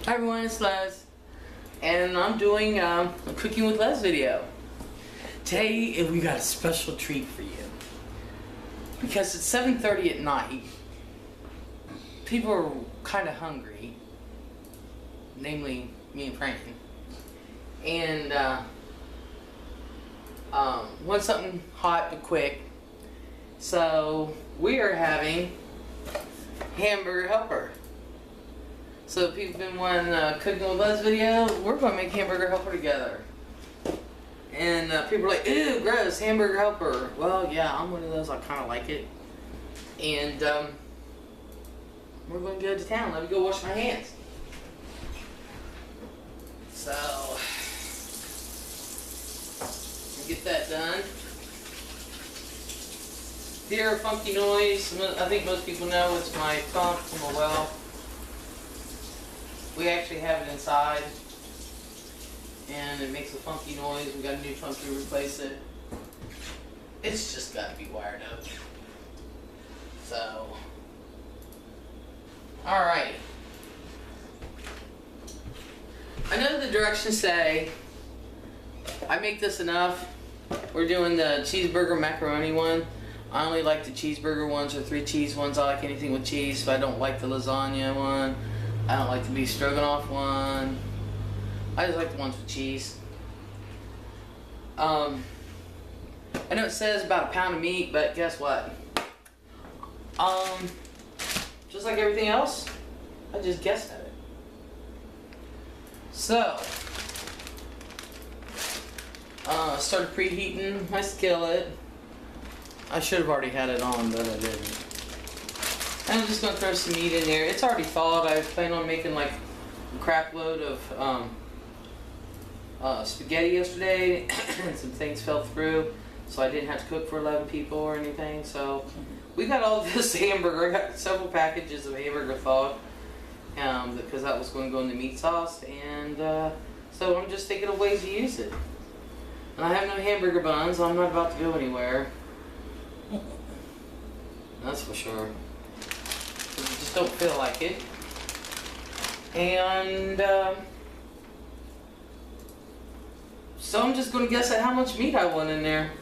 Hi everyone, it's Les, and I'm doing a cooking with Les video. Today we got a special treat for you. Because it's 7:30 at night, people are kind of hungry, namely me and Frank, and want something hot but quick. So we are having hamburger helper. So if you've been wanting cooking with Les video, we're going to make hamburger helper together. And people are like, ew, gross, hamburger helper. Well, yeah, I'm one of those. I kind of like it. And we're going to go to town. Let me go wash my hands. So, get that done. Hear a funky noise. I think most people know it's my pump from a well. We actually have it inside, and it makes a funky noise. We got a new pump to replace it. It's just got to be wired up. So, alright. I know the directions say, I make this enough. We're doing the cheeseburger macaroni one. I only like the cheeseburger ones or 3 cheese ones. I like anything with cheese, but I don't like the lasagna one. I don't like the beef stroganoff one. I just like the ones with cheese. I know it says about a pound of meat, but guess what? Just like everything else, I just guessed at it. So, started preheating my skillet. I should have already had it on, but I didn't. I'm just going to throw some meat in there. It's already thawed. I plan on making like a crap load of spaghetti yesterday, and some things fell through, so I didn't have to cook for 11 people or anything. So we got all this hamburger. I got several packages of hamburger thawed because that was going to go in the meat sauce, and so I'm just thinking of ways to use it. And I have no hamburger buns, so I'm not about to go anywhere. That's for sure. I just don't feel like it. And so I'm just going to guess at how much meat I want in there.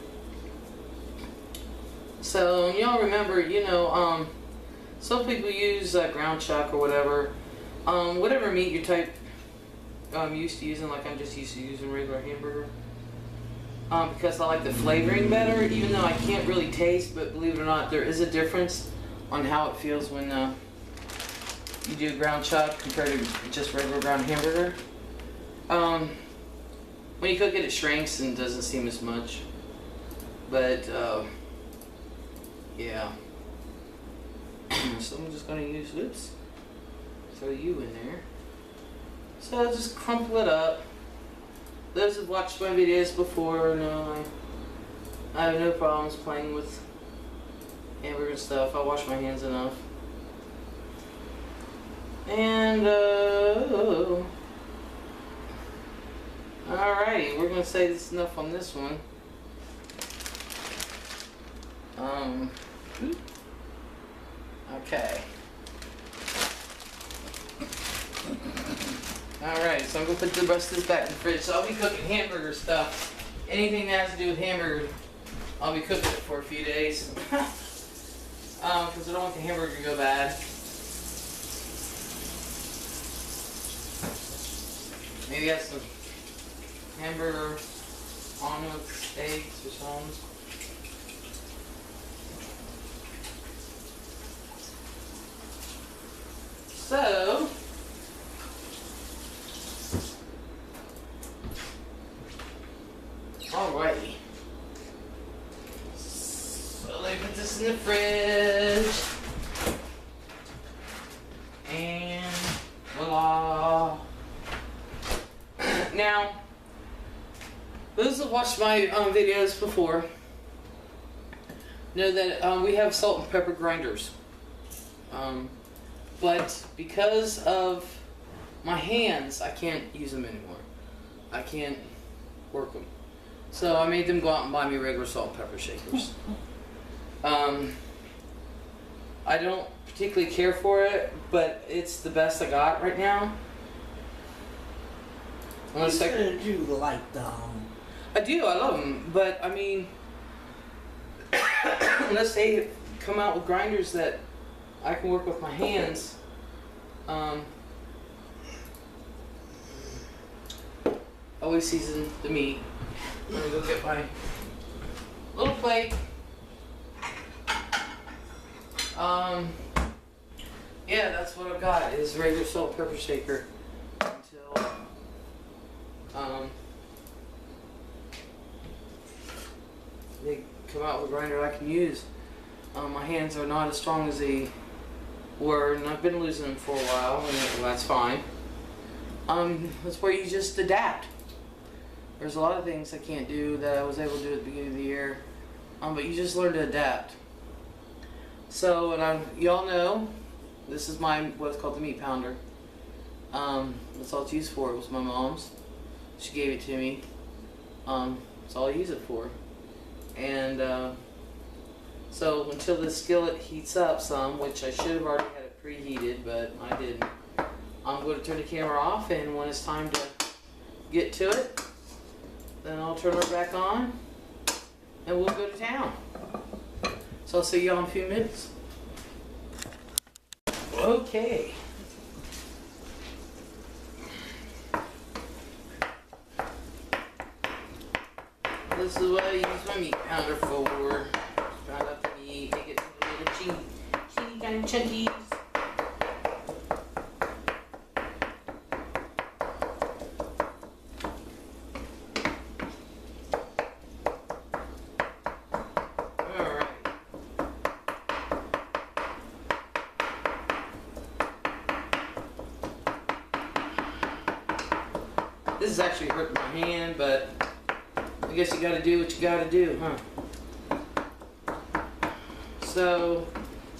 So y'all remember, you know, some people use ground chuck or whatever. Whatever meat you type used to using, like I'm just used to using regular hamburger. Because I like the flavoring better, even though I can't really taste, but believe it or not, there is a difference on how it feels when you do ground chuck compared to just regular ground hamburger. When you cook it, it shrinks and doesn't seem as much. But, yeah. So I'm just going to use, throw you in there. So I'll just crumple it up. Those who've watched my videos before know I have no problems playing with hamburger and stuff. I wash my hands enough. And, alrighty, we're going to say this is enough on this one. Okay. Alright, so I'm going to put the rest of this back in the fridge. So I'll be cooking hamburger stuff. Anything that has to do with hamburger, I'll be cooking it for a few days. Because I don't want the hamburger to go bad. Maybe have some hamburger omelet steaks or something. So, alrighty. So let me put this in the fridge. And voila. Now, those that watched my videos before know that we have salt and pepper grinders. But because of my hands, I can't use them anymore. I can't work them. So I made them go out and buy me regular salt and pepper shakers. I don't particularly care for it, but it's the best I got right now. One second. You like them? I do. I love them, but I mean, unless they come out with grinders that I can work with my hands. Always season the meat. I'm gonna go get my little plate. Yeah, that's what I've got is regular salt pepper shaker until they come out with a grinder I can use. My hands are not as strong as they were, and I've been losing them for a while, and that's fine. That's where you just adapt. There's a lot of things I can't do that I was able to do at the beginning of the year, but you just learn to adapt. So, and y'all know, this is what's called the meat pounder. That's all it's used for. It was my mom's. She gave it to me. That's all I use it for. And so until the skillet heats up some, which I should have already had it preheated, but I didn't. I'm going to turn the camera off, and when it's time to get to it, then I'll turn her back on, and we'll go to town. So I'll see y'all in a few minutes. Okay. This is what I use my meat pounder for. Round up the meat, make it a little teeny tiny chunkies. This is actually hurting my hand, but I guess you gotta do what you gotta do, huh? So,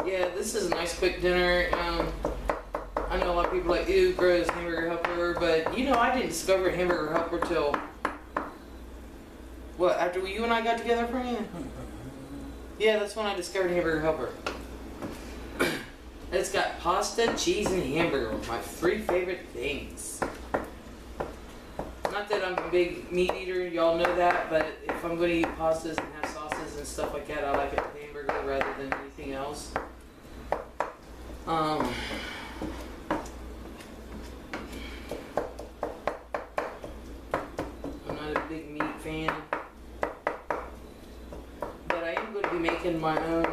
yeah, this is a nice quick dinner. I know a lot of people are like, ew, gross, hamburger helper, but you know, I didn't discover hamburger helper till, what, after you and I got together, Fran? Yeah, that's when I discovered hamburger helper. It's got pasta, cheese, and hamburger, my 3 favorite things. Not that I'm a big meat eater, y'all know that, but if I'm going to eat pastas and have sauces and stuff like that, I like it with hamburger rather than anything else. I'm not a big meat fan, but I am going to be making my own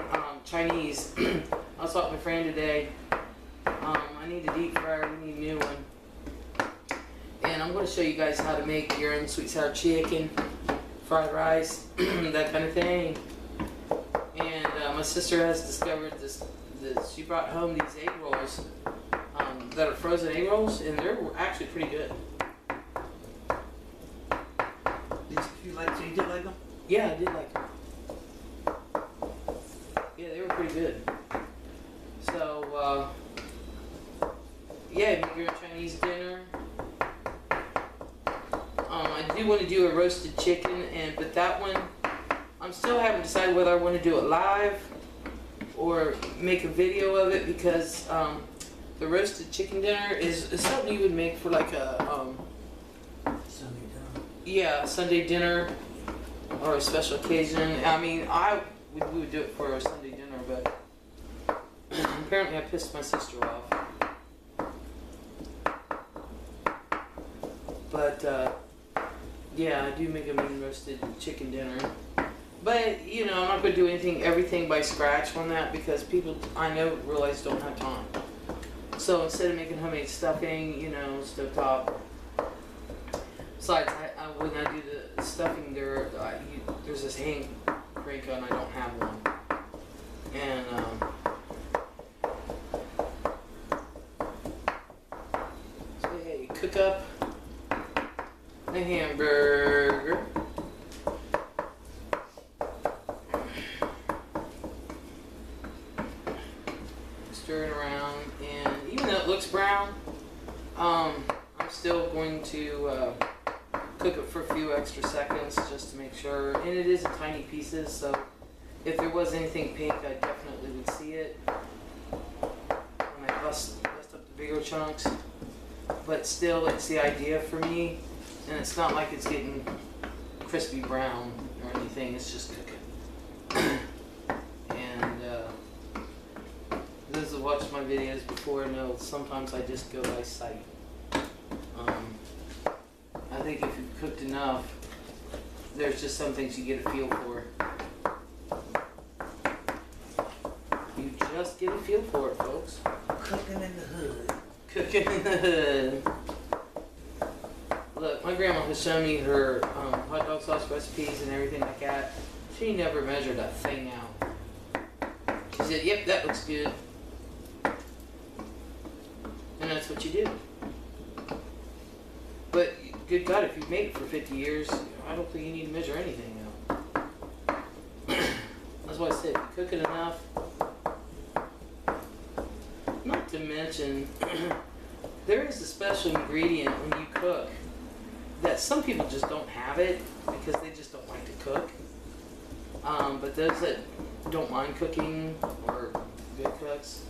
Chinese. I was talking to my friend today. I need a deep fryer, we need a new one. And I'm going to show you guys how to make your own sweet sour chicken, fried rice, that kind of thing. And my sister has discovered this. She brought home these egg rolls that are frozen egg rolls, and they're actually pretty good. You did like them? Yeah, I did like them. Yeah, they were pretty good. So, yeah, make your own Chinese dinner. I do want to do a roasted chicken, but that one, I'm still haven't decided whether I want to do it live or make a video of it, because the roasted chicken dinner is something you would make for like a Sunday dinner. Yeah, Sunday dinner or a special occasion. I mean, we would do it for a Sunday dinner, but apparently I pissed my sister off. But yeah, I do make a mean roasted chicken dinner. But, you know, I'm not going to do everything by scratch on that, because people I know realize don't have time. So instead of making homemade stuffing, you know, stovetop. Besides, when I do the stuffing, there's this hand crank on, I don't have one. And, so yeah, you cook up the hamburger. Stir it around, and even though it looks brown, I'm still going to cook it for a few extra seconds just to make sure. And it is in tiny pieces, so if there was anything pink, I definitely would see it when I bust up the bigger chunks. But still, it's the idea for me And it's not like it's getting crispy brown or anything, it's just cooking. And those that watched my videos before know sometimes I just go by sight. I think if you've cooked enough, there's just some things you get a feel for. You just get a feel for it, folks. Cooking in the hood. Cooking in the hood. Look, my grandma has shown me her hot dog sauce recipes and everything like that. She never measured a thing out. She said, yep, that looks good. And that's what you do. But, good God, if you've made it for 50 years, I don't think you need to measure anything out. That's why I said, if you cook it enough. Not to mention, there is a special ingredient when you cook that some people just don't have it because they just don't like to cook. But those that don't mind cooking or good cooks,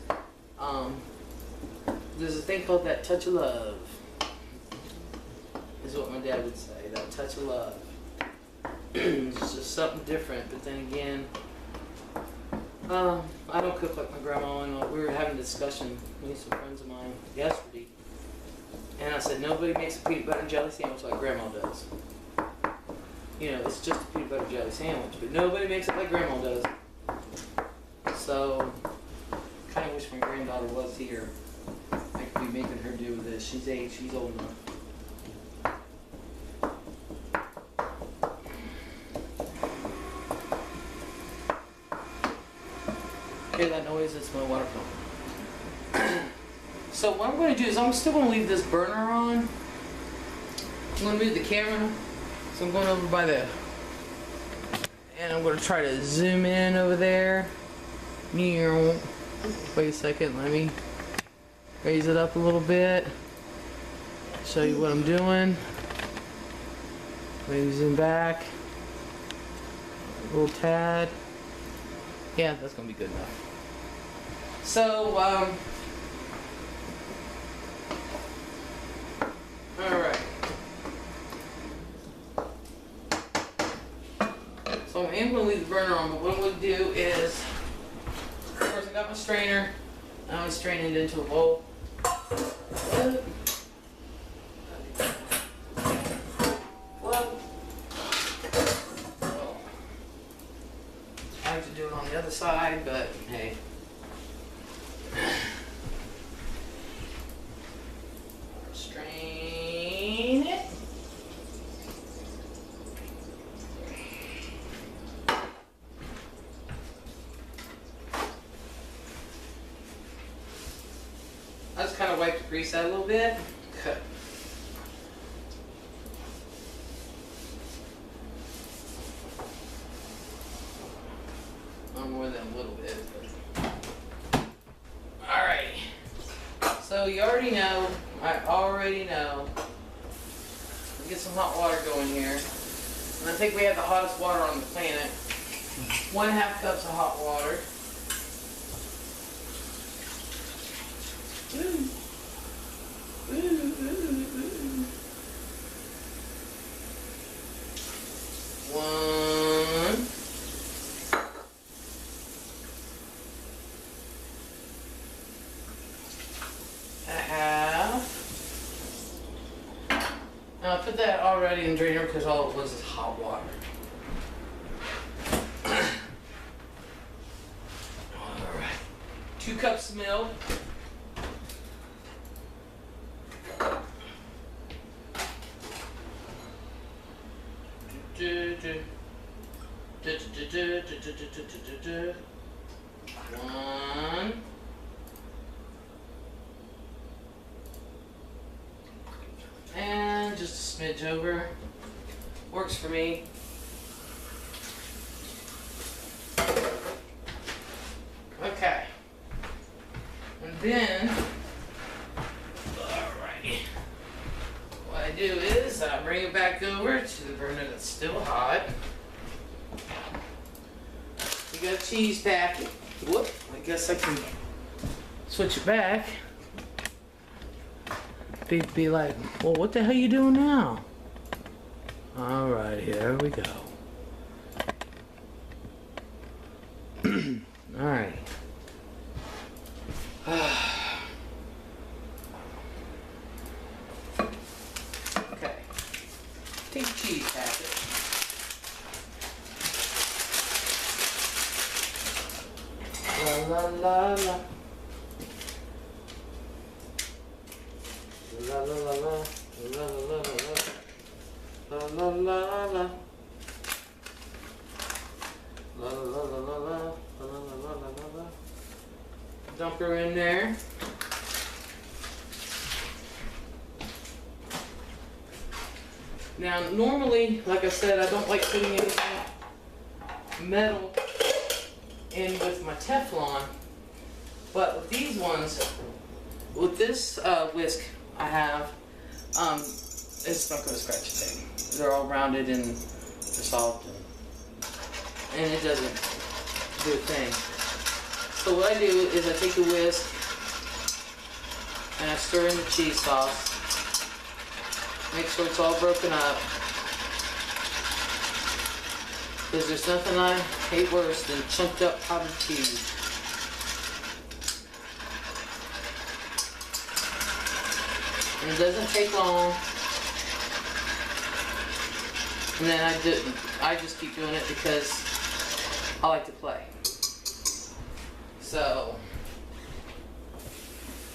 there's a thing called that touch of love. Is what my dad would say, that touch of love. It's just something different, but then again, I don't cook like my grandma, and we were having a discussion with some friends of mine yesterday, and I said, nobody makes a peanut butter and jelly sandwich like grandma does. You know, it's just a peanut butter and jelly sandwich, but nobody makes it like grandma does. So, kind of wish my granddaughter was here. I could be making her do this. She's 8, she's old enough. Hear that noise? It's my water pump. So what I'm going to do is I'm still going to leave this burner on. I'm going to move the camera. So I'm going over by the... And I'm going to try to zoom in over there. Wait a second. Let me raise it up a little bit. Show you what I'm doing. Maybe zoom back. A little tad. Yeah, that's going to be good enough. So, alright. So I am going to leave the burner on, but what I'm going to do is, of course I got my strainer. I'm going to strain it into a bowl. I have to do it on the other side, but hey. Strain it. I just kind of wipe the grease out a little bit. Okay. More than a little bit. Alrighty. So you already know, I already know. Get some hot water going here. And I think we have the hottest water on the planet. 1/2 cups of hot water. Ooh. Ooh, ooh, ooh. 1. Now I put that already in the drainer because all it was is hot water. Alright. 2 cups of milk. One. And just a smidge over. Works for me. Okay. And then, alrighty. What I do is I bring it back over to the burner that's still hot. We got a cheese packet. Whoop, I guess I can switch it back. Be like, well, what the hell are you doing now? Alright, here we go. Alright. Okay. Take a cheese packet. La la la la. La la la la. La la la la. La la la la. La la la la la. La la la la la. Dump her in there. Now, normally, like I said, I don't like putting anything metal in with my Teflon, but with these ones, with this whisk I have, it's not going to scratch a thing. They're all rounded and they're soft, and it doesn't do a thing. So what I do is I take the whisk and I stir in the cheese sauce. Make sure it's all broken up. Because there's nothing I hate worse than chunked up powdered cheese. And it doesn't take long. And then I just keep doing it because I like to play. So,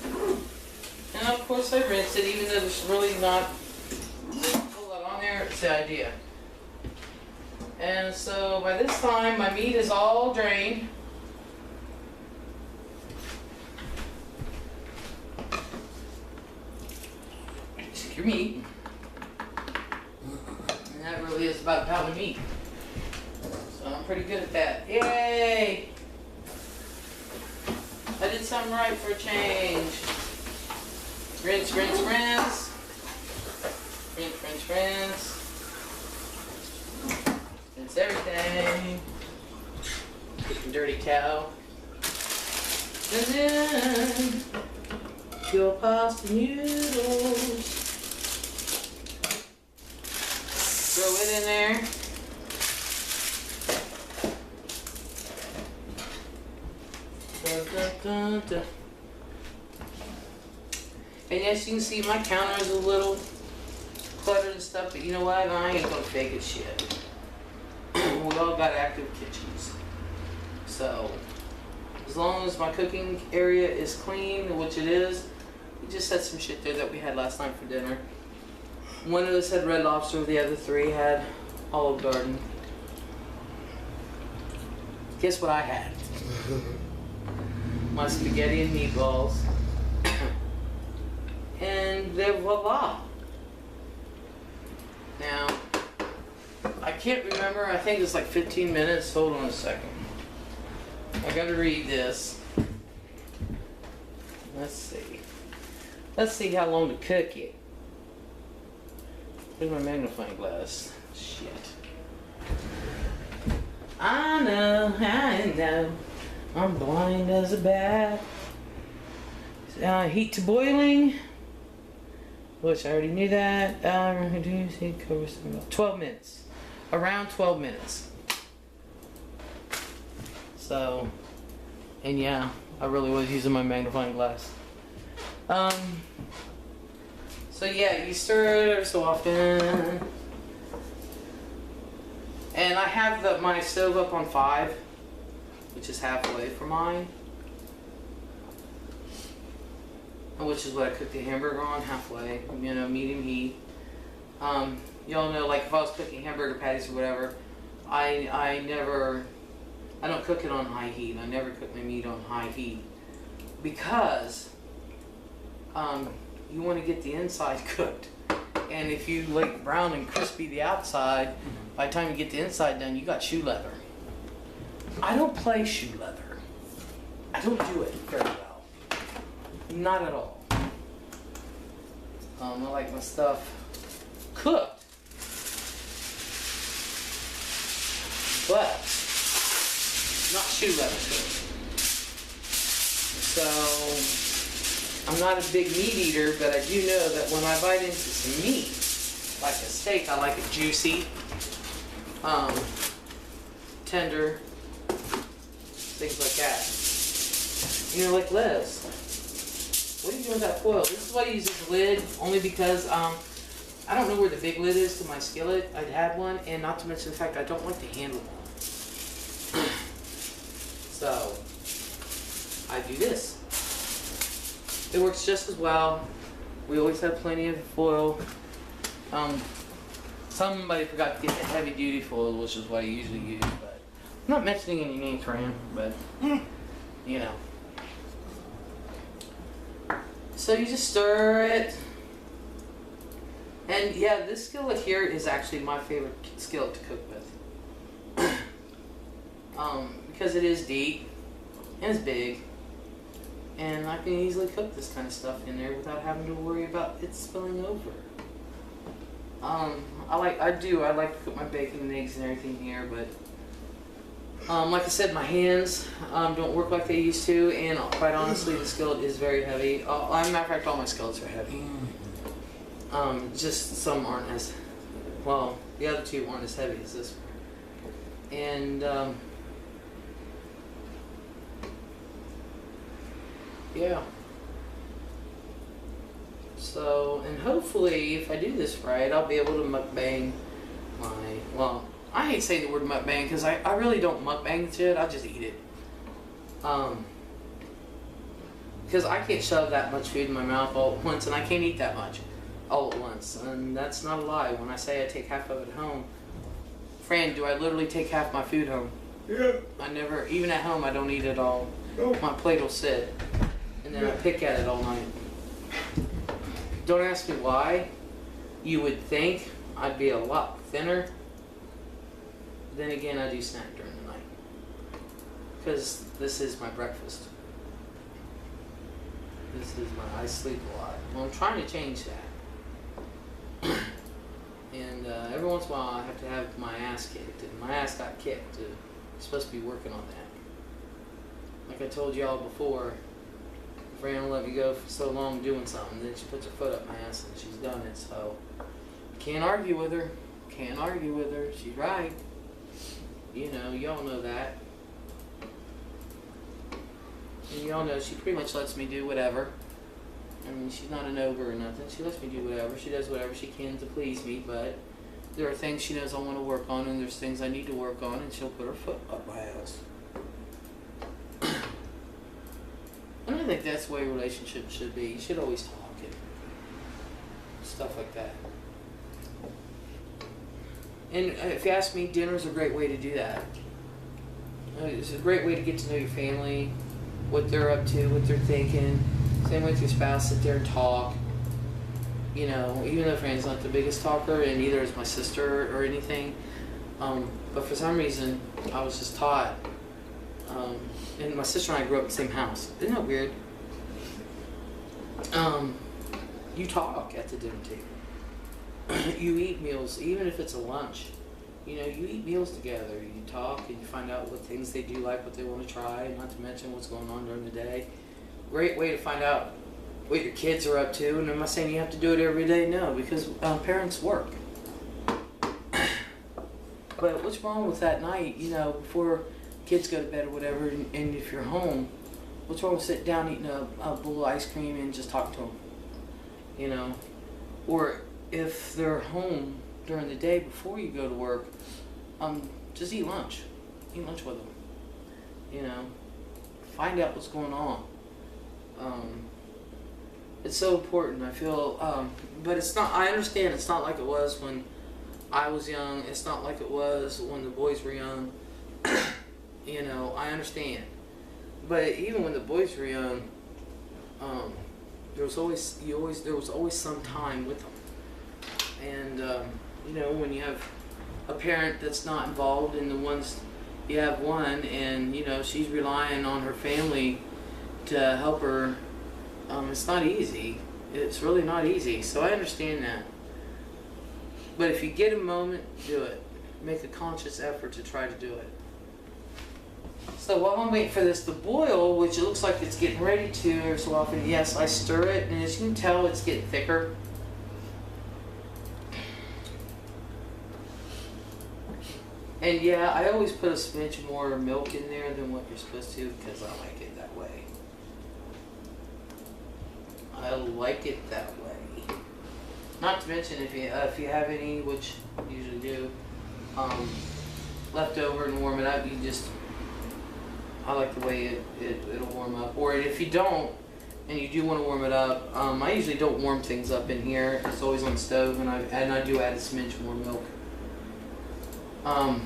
and of course I rinse it, even though there's really not a whole lot on there. It's the idea. And so by this time my meat is all drained. Take your meat. And that really is about a pound of meat. So I'm pretty good at that. Yay! I did something right for a change. Rinse, rinse, rinse. Rinse, rinse, rinse. Rinse everything. Get your dirty towel. And then your pasta noodles. Throw it in there. Dun, dun, dun, dun. And as you can see, my counter is a little cluttered and stuff, but you know what? I ain't gonna fake it shit. We all got active kitchens. So, as long as my cooking area is clean, which it is, we just had some shit there that we had last night for dinner. One of us had Red Lobster, the other three had Olive Garden. Guess what I had? My spaghetti and meatballs. And then voila. Now, I can't remember, I think it's like 15 minutes. Hold on a second. I gotta read this. Let's see. Let's see how long to cook it. Where's my magnifying glass? Shit. I know. I'm blind as a bat. Heat to boiling. Which I already knew that. 12 minutes. Around 12 minutes. So, and yeah, I really was using my magnifying glass. So yeah, you stir it every so often. And I have my stove up on 5, which is halfway for mine. Which is what I cooked the hamburger on, halfway, you know, medium heat. Y'all know, like if I was cooking hamburger patties or whatever, I don't cook it on high heat. I never cook my meat on high heat because you want to get the inside cooked. And if you like brown and crispy the outside, by the time you get the inside done, you got shoe leather. I don't play shoe leather. I don't do it very well. Not at all. I like my stuff cooked, but not shoe leather cooked. So I'm not a big meat eater, but I do know that when I bite into some meat, like a steak, I like it juicy, tender, things like that. And you're like, Liz, what are you doing with that foil? This is why I use this lid, only because I don't know where the big lid is to my skillet. I'd had one, and not to mention the fact I don't like the handle on it. So I do this. It works just as well. We always have plenty of foil. Somebody forgot to get the heavy duty foil, which is what I usually use, but I'm not mentioning any names for him, but you know. So you just stir it. And yeah, this skillet here is actually my favorite skillet to cook with. Because it is deep and it's big. And I can easily cook this kind of stuff in there without having to worry about it spilling over. I like to cook my bacon and eggs and everything here, but like I said, my hands don't work like they used to, and quite honestly, the skillet is very heavy. As a matter of fact, all my skillets are heavy. Just some aren't as, well, the other two aren't as heavy as this one. And yeah. So, and hopefully, if I do this right, I'll be able to mukbang my, well, I hate saying the word mukbang because I really don't mukbang shit, I just eat it. Because I can't shove that much food in my mouth all at once, and I can't eat that much all at once. And that's not a lie. When I say I take half of it home, Fran, do I literally take half my food home? Yeah. I never, even at home, I don't eat it all. No. My plate will sit, and then I pick at it all night. Don't ask me why. You would think I'd be a lot thinner. Then again, I do snack during the night. Because this is my breakfast. This is my, I sleep a lot. Well, I'm trying to change that. And every once in a while I have to have my ass kicked. And my ass got kicked. I'm supposed to be working on that. Like I told y'all before, Fran will let me go for so long doing something, then she puts her foot up my ass and she's done it. So can't argue with her. Can't argue with her. She's right. You know, y'all know that. And y'all know she pretty much lets me do whatever. I mean, she's not an ogre or nothing. She lets me do whatever. She does whatever she can to please me, but there are things she knows I want to work on, and there's things I need to work on, and she'll put her foot up my ass. And I think that's the way relationships should be. You should always talk and stuff like that. And if you ask me, dinner's a great way to do that. It's a great way to get to know your family, what they're up to, what they're thinking. Same with your spouse, sit there and talk. You know, even though Fran's not the biggest talker, and neither is my sister or anything. But for some reason, I was just taught. And my sister and I grew up in the same house. Isn't that weird? You talk at the dinner table. You eat meals, even if it's a lunch. You know, you eat meals together. You talk and you find out what things they do like, what they want to try, not to mention what's going on during the day. Great way to find out what your kids are up to. And am I saying you have to do it every day? No, because parents work. But what's wrong with that night, you know, before kids go to bed or whatever, and if you're home, what's wrong with sitting down eating a bowl of ice cream and just talking to them? You know? Or if they're home during the day before you go to work, just eat lunch. Eat lunch with them. You know? Find out what's going on. It's so important, I feel, but it's not, I understand it's not like it was when I was young. It's not like it was when the boys were young. You know, I understand. But even when the boys were young, there was always some time with them. And you know, when you have a parent that's not involved, and the ones you have one, and you know she's relying on her family to help her, it's not easy. It's really not easy. So I understand that. But if you get a moment, do it. Make a conscious effort to try to do it. So while I'm waiting for this to boil, which it looks like it's getting ready to every so often, yes, I stir it, and as you can tell, it's getting thicker. And yeah, I always put a smidge more milk in there than what you're supposed to because I like it that way. I like it that way. Not to mention if you have any, which you usually do, left over and warm it up, I like the way it'll warm up. Or if you don't, and you do want to warm it up, I usually don't warm things up in here. It's always on the stove, and I do add a smidge more milk.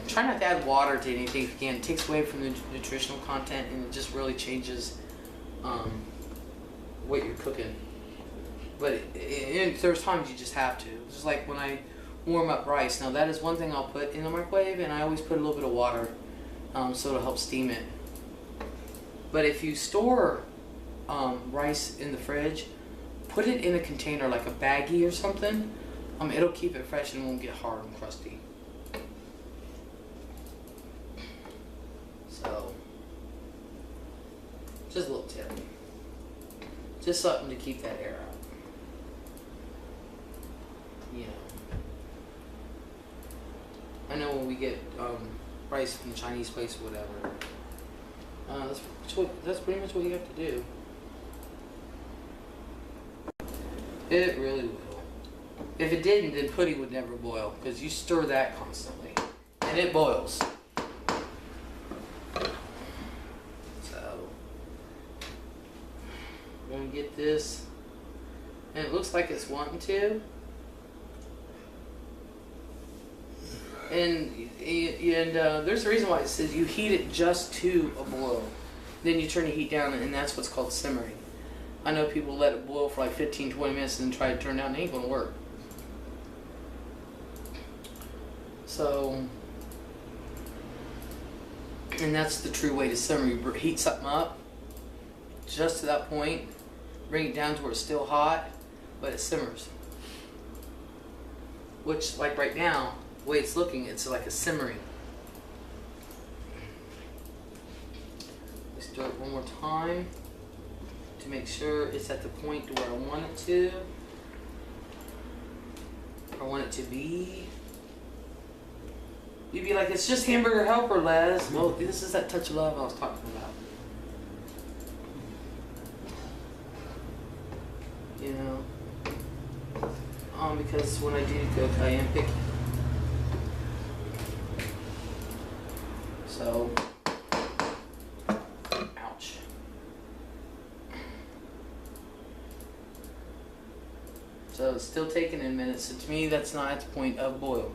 Try not to add water to anything if you can. It takes away from the nutritional content, and it just really changes what you're cooking. But there's times you just have to. Just like when I warm up rice. Now that is one thing I'll put in the microwave, and I always put a little bit of water so it'll help steam it. But if you store rice in the fridge, put it in a container like a baggie or something. It'll keep it fresh and it won't get hard and crusty. So, just a little tip. Just something to keep that air out. You know. I know when we get rice from the Chinese place or whatever, that's pretty much what you have to do. It really will. If it didn't, then pudding would never boil because you stir that constantly, and it boils. So we're gonna get this, and it looks like it's wanting to. And there's a reason why it says you heat it just to a boil. Then you turn the heat down, and that's what's called simmering. I know people let it boil for like 15-20 minutes and then try to turn it down. It ain't gonna work. So, and that's the true way to simmer. You heat something up just to that point, bring it down to where it's still hot, but it simmers. Which, like right now, the way it's looking, it's like a simmering. Let's do it one more time to make sure it's at the point to where I want it to. I want it to be. You'd be like, it's just hamburger helper, Les. Well, this is that touch of love I was talking about. You know? Because when I do cook, I am picky. So, ouch. So it's still taking in minutes. So to me, that's not at the point of boil.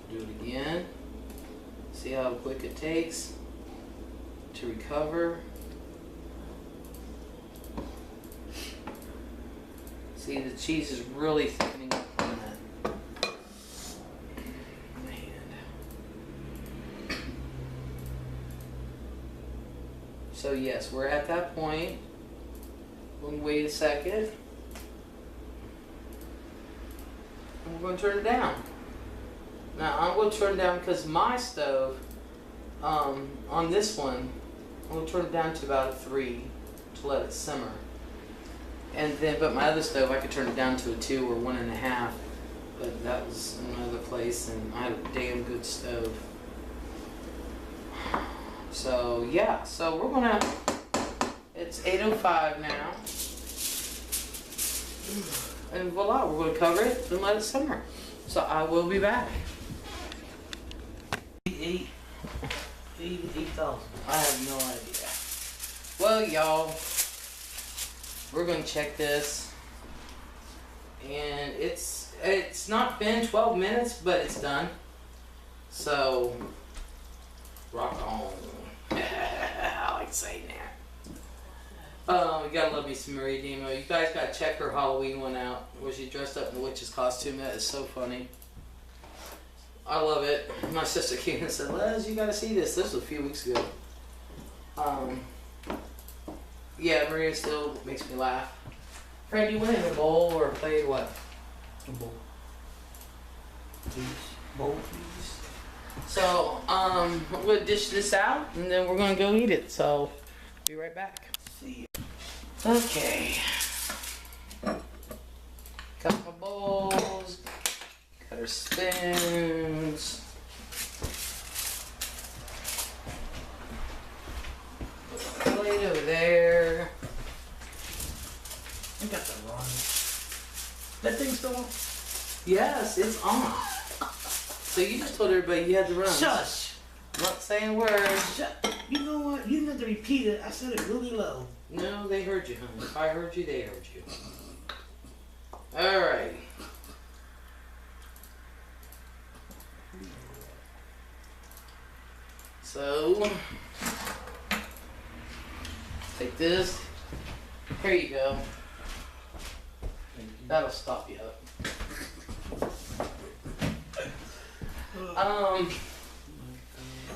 Do it again. See how quick it takes to recover. See, the cheese is really thickening up on that. So yes, we're at that point. We'll wait a second. And we're going to turn it down. Now I'm going to turn it down because my stove, on this one, I'm going to turn it down to about a 3 to let it simmer. And then, but my other stove, I could turn it down to a 2 or 1.5. But that was another place, and I had a damn good stove. So yeah, so we're gonna. It's 8:05 now, and voila, we're gonna cover it and let it simmer. So I will be back. 8,000. I have no idea. Well, y'all, we're gonna check this, and it's not been 12 minutes, but it's done. So rock on. I like saying that. We gotta love me some Marie Demo. You guys gotta check her Halloween one out, where she dressed up in the witch's costume. That is so funny. I love it. My sister came and said, Les, you gotta see this. This was a few weeks ago. Yeah, Maria still makes me laugh. Fred, you went in a bowl or played what? A bowl. Please. Bowl, please. So, I'm gonna dish this out and then we're gonna go eat it. So, be right back. See ya. Okay. Got my bowls, got our spoons. Put the plate over there. I got the wrong. That thing still on? Yes, it's on. So you just told everybody you had to run. Shush! Not saying words. Shut. You know what? You didn't have to repeat it. I said it really low. No, they heard you, honey. If I heard you, they heard you. Alright. So, take this. Here you go. That'll stop you up.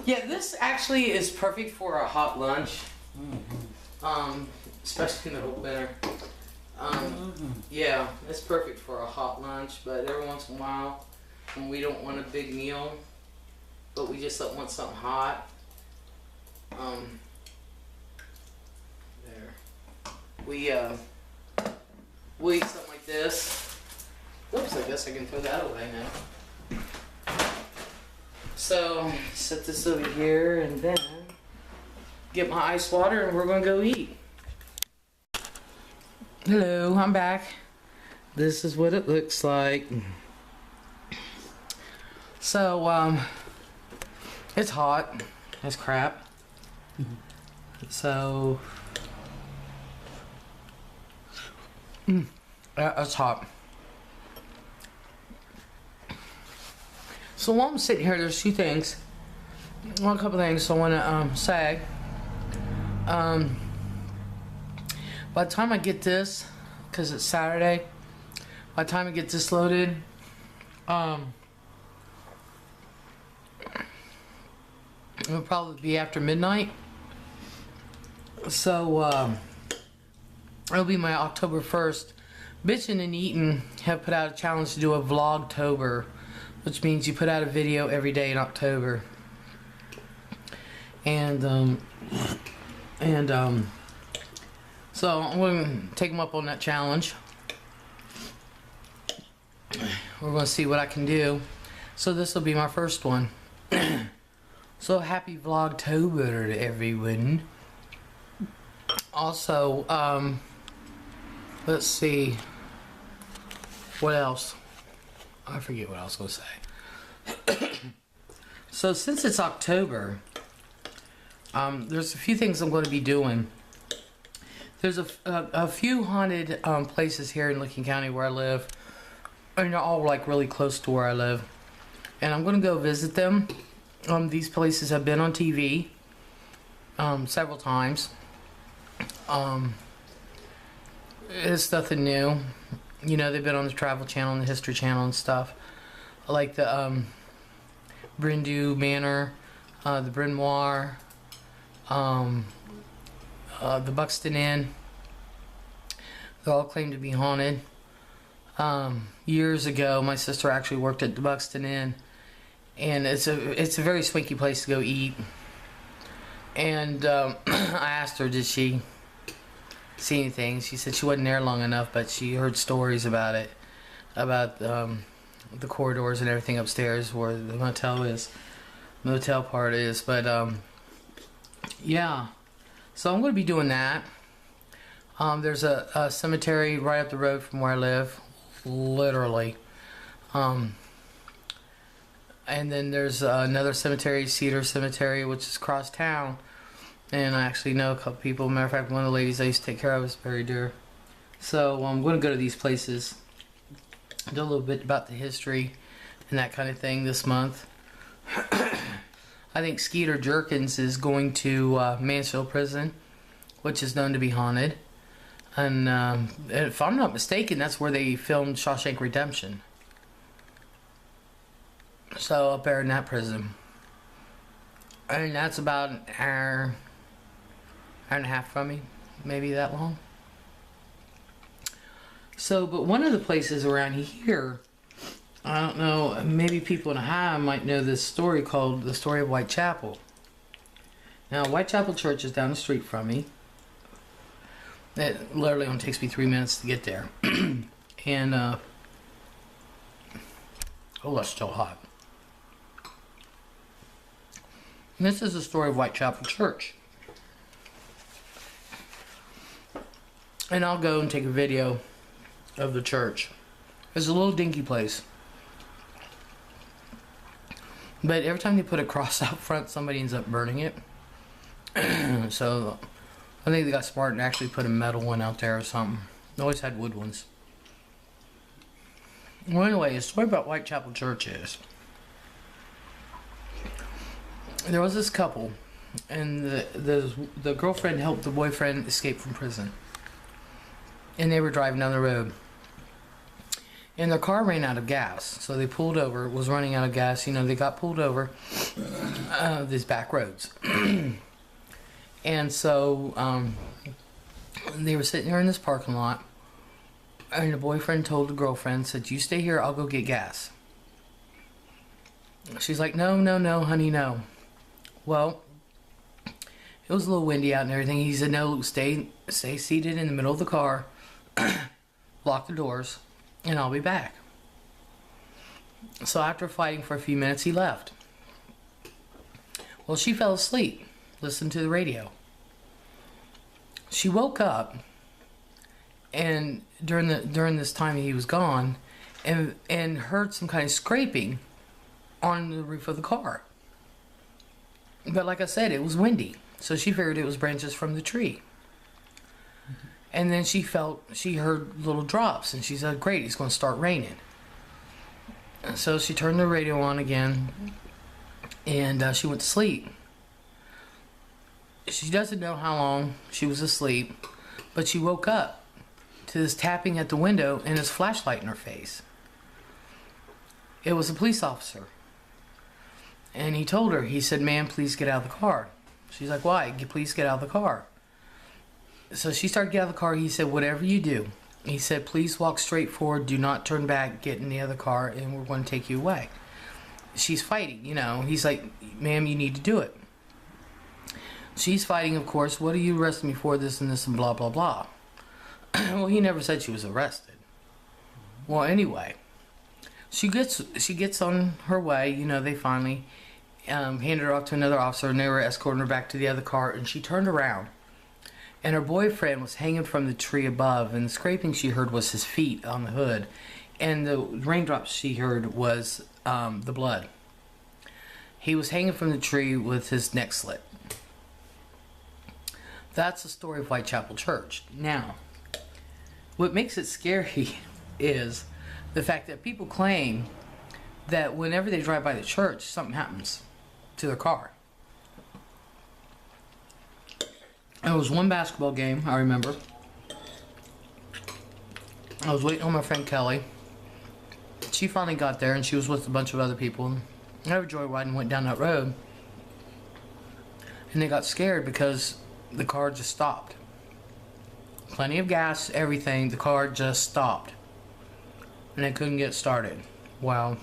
Yeah, this actually is perfect for a hot lunch. Especially in the winter. Yeah, it's perfect for a hot lunch, but every once in a while, when we don't want a big meal, but we just don't want something hot, we eat something like this. Oops, I guess I can throw that away now. So, set this over here and then get my ice water and we're gonna go eat. Hello, I'm back. This is what it looks like. So, it's hot as crap. So, it's hot. So while I'm sitting here, there's two things. Well, a couple things I want to say. By the time I get this, because it's Saturday, by the time I get this loaded, it'll probably be after midnight. So it'll be my October 1st. Bitchin' and Eatin' have put out a challenge to do a Vlogtober, which means you put out a video every day in October. And so I'm going to take them up on that challenge. We're going to see what I can do. So this will be my first one. So happy Vlogtober to everyone. Also, let's see. What else? I forget what I was going to say. So since it's October, there's a few things I'm going to be doing. There's a few haunted places here in Licking County where I live. And they're all like really close to where I live. And I'm going to go visit them. These places have been on TV several times. It's nothing new. You know, they've been on the Travel Channel and the History Channel and stuff. Like the Brindu Manor, the Bryn Mawr, the Buxton Inn. They all claim to be haunted. Years ago, my sister actually worked at the Buxton Inn, and it's a very swanky place to go eat. And I asked her, did she see anything? She said she wasn't there long enough, but she heard stories about it, about the corridors and everything upstairs where the motel part is. But yeah, so I'm going to be doing that. There's a cemetery right up the road from where I live, literally. And then there's another cemetery, Cedar Cemetery, which is across town. And I actually know a couple people. Matter of fact, one of the ladies I used to take care of is buried there. So I'm going to go to these places, do a little bit about the history and that kind of thing this month. I think Skeeter Jerkins is going to Mansfield Prison, which is known to be haunted. And if I'm not mistaken, that's where they filmed Shawshank Redemption. So up there in that prison. And that's about an hour and a half from me, maybe that long. So, but one of the places around here I don't know, maybe people in Ohio might know this story called the story of Whitechapel. Now, Whitechapel Church is down the street from me. It literally only takes me 3 minutes to get there. And, oh, that's still hot. And this is the story of Whitechapel Church. And I'll go and take a video of the church. It's a little dinky place. But every time they put a cross out front, somebody ends up burning it. So I think they got smart and actually put a metal one out there or something. They always had wood ones. Well, anyway, the story about Whitechapel Church is there was this couple, and the girlfriend helped the boyfriend escape from prison. And they were driving down the road. And their car ran out of gas. So they pulled over. It was running out of gas. You know, they got pulled over these back roads. And so they were sitting there in this parking lot. And the boyfriend told the girlfriend, said, "You stay here, I'll go get gas." She's like, no, honey, no. Well, it was a little windy out and everything. He said, "No, stay seated in the middle of the car. Lock the doors, and I'll be back." So after fighting for a few minutes, he left. Well, she fell asleep, listened to the radio. She woke up, and during this time he was gone, and heard some kind of scraping on the roof of the car. But like I said, it was windy, so she figured it was branches from the tree. And then she heard little drops, and she said, "Great, it's going to start raining." And so she turned the radio on again, and she went to sleep. She doesn't know how long she was asleep, but she woke up to this tapping at the window and this flashlight in her face. It was a police officer. And he told her, he said, "Ma'am, please get out of the car." She's like, "Why? Please get out of the car." So she started to get out of the car. He said, "Whatever you do," he said, "please walk straight forward. Do not turn back. Get in the other car, and we're going to take you away." She's fighting, you know. He's like, "Ma'am, you need to do it." She's fighting, of course. "What are you arresting me for? This and this and blah, blah, blah." Well, he never said she was arrested. Well, anyway, she gets on her way. You know, they finally handed her off to another officer, and they were escorting her back to the other car, and she turned around. And her boyfriend was hanging from the tree above, and the scraping she heard was his feet on the hood. And the raindrops she heard was the blood. He was hanging from the tree with his neck slit. That's the story of Whitechapel Church. Now, what makes it scary is the fact that people claim that whenever they drive by the church, something happens to their car. It was one basketball game, I remember. I was waiting on my friend Kelly. She finally got there, and she was with a bunch of other people. I have a joyride and went down that road. And they got scared because the car just stopped. Plenty of gas, everything. The car just stopped. And they couldn't get started. Well,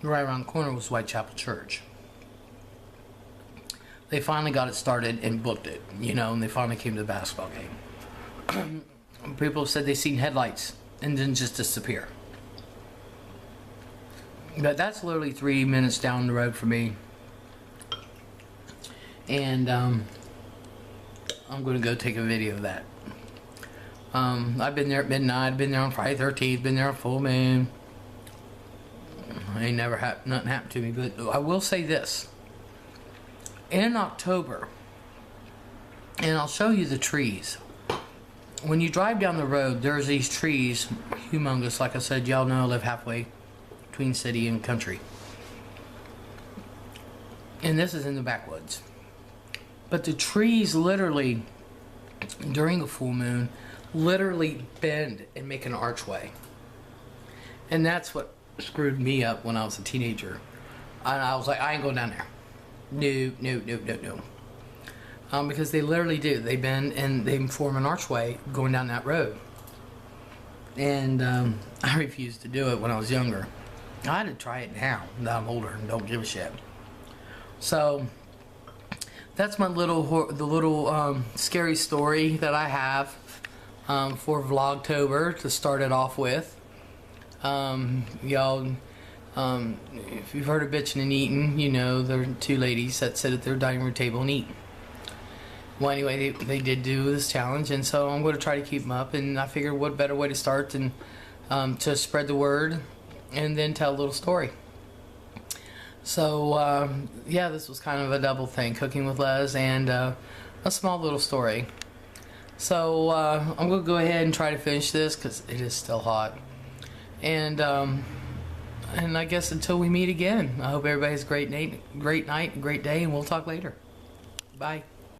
right around the corner was Whitechapel Church. They finally got it started and booked it, you know, and they finally came to the basketball game. People said they seen headlights and then just disappear. But that's literally 3 minutes down the road for me. And I'm going to go take a video of that. I've been there at midnight, I've been there on Friday 13th, been there on full moon. Ain't never nothing happened to me, but I will say this. In October, and I'll show you the trees. When you drive down the road, there's these trees, humongous. Like I said, y'all know I live halfway between city and country. And this is in the backwoods. But the trees literally, during a full moon, literally bend and make an archway. And that's what screwed me up when I was a teenager. And I was like, I ain't going down there. No. Because they literally do. They bend and they form an archway going down that road. and I refused to do it when I was younger. I had to try it now that I'm older and don't give a shit. So that's my little scary story that I have for Vlogtober to start it off with. Y'all, if you've heard of bitching and eating, you know there are two ladies that sit at their dining room table and eat. Well, anyway, they did do this challenge, and so I'm going to try to keep them up, and I figured what better way to start than to spread the word and then tell a little story. So, yeah, this was kind of a double thing, cooking with Les and a small little story. So, I'm going to go ahead and try to finish this because it is still hot. And I guess until we meet again, I hope everybody has a great night, great day, and we'll talk later. Bye.